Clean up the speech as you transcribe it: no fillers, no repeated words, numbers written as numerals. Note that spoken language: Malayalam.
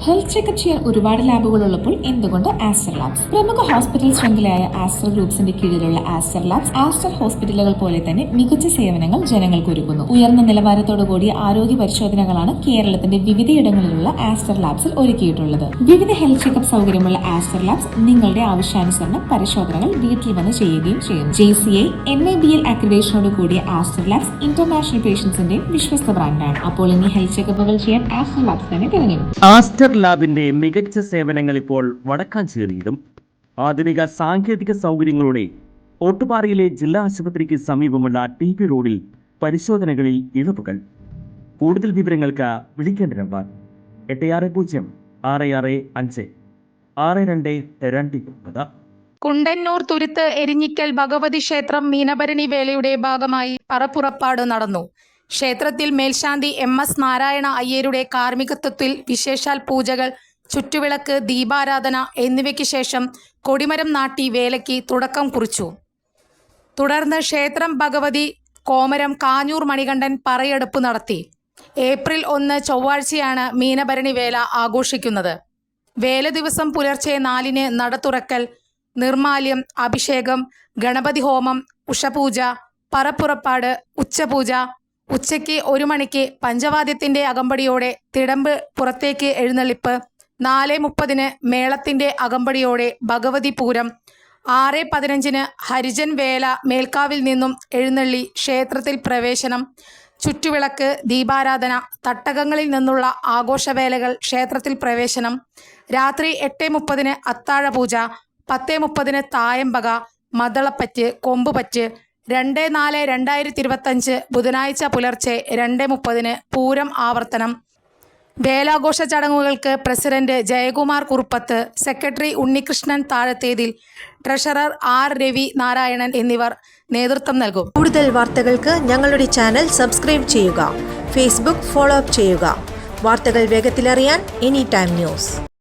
ഹെൽത്ത് ചെക്കപ്പ് ചെയ്യാൻ ഒരുപാട് ലാബുകൾ ഉള്ളപ്പോൾ എന്തുകൊണ്ട് ആസ്റ്റർ ലാബ്സ്? പ്രമുഖ ഹോസ്പിറ്റൽ ശൃംഖലയായ ആസ്റ്റർ ഗ്രൂപ്പ്സിന്റെ കീഴിലുള്ള ആസ്റ്റർ ലാബ്സ് ആസ്റ്റർ ഹോസ്പിറ്റലുകൾ പോലെ തന്നെ മികച്ച സേവനങ്ങൾ ജനങ്ങൾക്ക് ഒരുക്കുന്നു. ഉയർന്ന നിലവാരത്തോടു കൂടിയ ആരോഗ്യ പരിശോധനകളാണ് കേരളത്തിന്റെ വിവിധയിടങ്ങളിലുള്ള ആസ്റ്റർ ലാബ്സിൽ ഒരുക്കിയിട്ടുള്ളത്. വിവിധ ഹെൽത്ത് ചെക്കപ്പ് സൗകര്യമുള്ള ആസ്റ്റർ ലാബ്സ് നിങ്ങളുടെ ആവശ്യാനുസരണം പരിശോധനകൾ വീട്ടിൽ വന്ന് ചെയ്യുകയും ചെയ്യുന്നു. JCI NABL അക്രഡിറ്റേഷനോട് കൂടിയ ആസ്റ്റർ ലാബ്സ് ഇന്റർനാഷണൽ പേഷ്യൻസിന്റെ വിശ്വസ്ത ബ്രാൻഡാണ്. അപ്പോൾ ഇനി ഹെൽത്ത് ചെക്കപ്പുകൾ ചെയ്യാൻ ആസ്റ്റർ ലാബ്സ് തന്നെ തിരഞ്ഞെടുക്കും. ആസ്റ്റർ ലാബിന്റെ മികച്ച സേവനങ്ങൾ ഇപ്പോൾ വടക്കാഞ്ചേരിയിലും. ആധുനിക സാങ്കേതിക സൗകര്യങ്ങളോടെ ഓട്ടുപാറയിലെ ജില്ലാ ആശുപത്രിക്ക് സമീപമുള്ള TP റോഡിൽ പരിശോധനകളിൽ ഇളവുകൾ. കൂടുതൽ വിവരങ്ങൾക്ക് വിളിക്കേണ്ട നമ്പർ 8606656229. കുണ്ടന്നൂർ തുരുത്ത് എരിഞ്ഞിക്കൽ ഭഗവതി ക്ഷേത്രം മീനഭരണി വേലയുടെ ഭാഗമായി പറപ്പുറപ്പാട് നടന്നു. ക്ഷേത്രത്തിൽ മേൽശാന്തി MS നാരായണ അയ്യരുടെ കാർമ്മികത്വത്തിൽ വിശേഷാൽ പൂജകൾ, ചുറ്റുവിളക്ക്, ദീപാരാധന എന്നിവയ്ക്ക് ശേഷം കൊടിമരം നാട്ടി വേലയ്ക്ക് തുടക്കം കുറിച്ചു. തുടർന്ന് ക്ഷേത്രം ഭഗവതി കോമരം കാഞ്ഞൂർ മണികണ്ഠൻ പറയെടുപ്പ് നടത്തി. ഏപ്രിൽ 1 ചൊവ്വാഴ്ചയാണ് മീനഭരണി വേല ആഘോഷിക്കുന്നത്. വേല ദിവസം പുലർച്ചെ 4-ന് നട തുറക്കൽ, നിർമാല്യം, അഭിഷേകം, ഗണപതി ഹോമം, ഉഷപൂജ, പറപ്പുറപ്പാട്, ഉച്ചപൂജ. ഉച്ചയ്ക്ക് 1 മണിക്ക് പഞ്ചവാദ്യത്തിന്റെ അകമ്പടിയോടെ തിടമ്പ് പുറത്തേക്ക് എഴുന്നള്ളിപ്പ്. 4:30-ന് മേളത്തിന്റെ അകമ്പടിയോടെ ഭഗവതി പൂരം. 6:15-ന് ഹരിജൻ വേല മേൽക്കാവിൽ നിന്നും എഴുന്നള്ളി ക്ഷേത്രത്തിൽ പ്രവേശനം. ചുറ്റുവിളക്ക്, ദീപാരാധന, തട്ടകങ്ങളിൽ നിന്നുള്ള ആഘോഷവേലകൾ, ക്ഷേത്രത്തിൽ പ്രവേശനം. രാത്രി 8:30-ന് അത്താഴപൂജ. 10:30-ന് തായമ്പക, മദളപ്പറ്റ്, കൊമ്പുപറ്റ്. 2/4/2025 ബുധനാഴ്ച പുലർച്ചെ 2:30-ന് പൂരം ആവർത്തനം. വേലാഘോഷ ചടങ്ങുകൾക്ക് president Jayakumar Kuruppath, secretary Unnikrishnan Thazhathethil, treasurer R Ravi Narayanan എന്നിവർ നേതൃത്വം നൽകും. കൂടുതൽ വാർത്തകൾക്ക് ഞങ്ങളുടെ ചാനൽ സബ്സ്ക്രൈബ് ചെയ്യുക. ഫേസ്ബുക്ക് ഫോളോ അപ്പ് ചെയ്യുക. വാർത്തകൾ വേഗത്തിലറിയാൻ Anytime News.